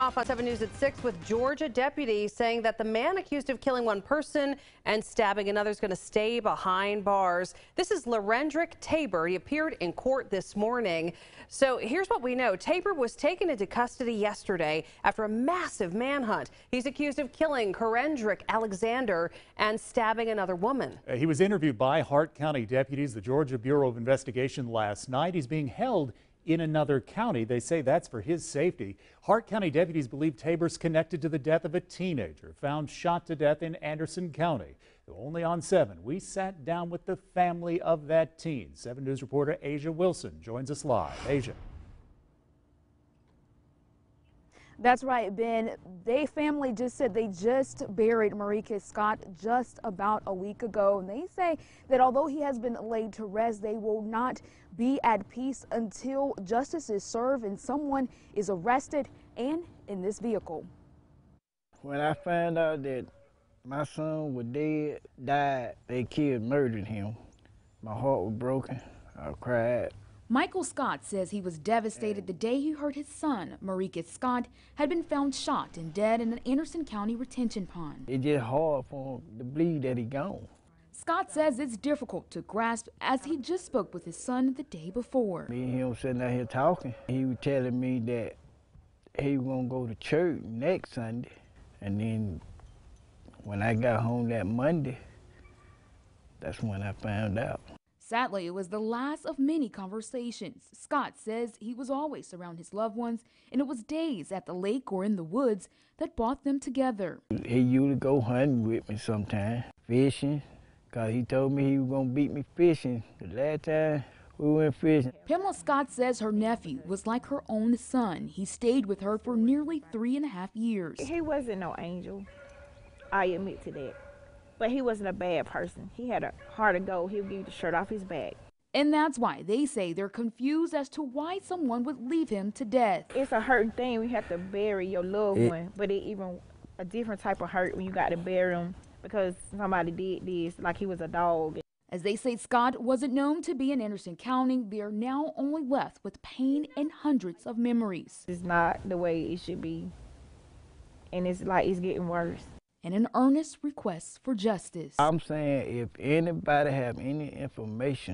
Off on 7 News at 6 with Georgia deputies saying that the man accused of killing one person and stabbing another is going to stay behind bars. This is Larendrick Tabor. He appeared in court this morning. So here's what we know. Tabor was taken into custody yesterday after a massive manhunt. He's accused of killing Corendrick Alexander and stabbing another woman. He was interviewed by Hart County deputies, the Georgia Bureau of Investigation, last night. He's being held in another county. They say that's for his safety. Hart County deputies believe Tabor's connected to the death of a teenager found shot to death in Anderson County. Only on 7, we sat down with the family of that teen. 7 News reporter Asia Wilson joins us live. Asia. That's right, Ben. Their family just said they just buried Mericus Scott just about a week ago. And they say that although he has been laid to rest, they will not be at peace until justice is served and someone is arrested and in this vehicle. When I found out that my son was dead, died, murdered him, my heart was broken. I cried. Michael Scott says he was devastated the day he heard his son, Mericus Scott, had been found shot and dead in an Anderson County retention pond. It's just hard for him to believe that he gone. Scott says it's difficult to grasp as he just spoke with his son the day before. Me and him sitting out here talking. He was telling me that he was gonna go to church next Sunday. And then when I got home that Monday, that's when I found out. Sadly, it was the last of many conversations. Scott says he was always around his loved ones, and it was days at the lake or in the woods that brought them together. He used to go hunting with me sometime, fishing, because he told me he was going to beat me fishing the last time we went fishing. Pamela Scott says her nephew was like her own son. He stayed with her for nearly 3.5 years. He wasn't no angel, I admit to that. But he wasn't a bad person. He had a heart of gold. He would give you the shirt off his back. And that's why they say they're confused as to why someone would leave him to death. It's a hurting thing when you have to bury your loved one, but it even a different type of hurt when you got to bury him because somebody did this, like he was a dog. As they say Scott wasn't known to be in Anderson County, they are now only left with pain and hundreds of memories. It's not the way it should be, and it's like it's getting worse. And an earnest request for justice. I'm saying if anybody have any information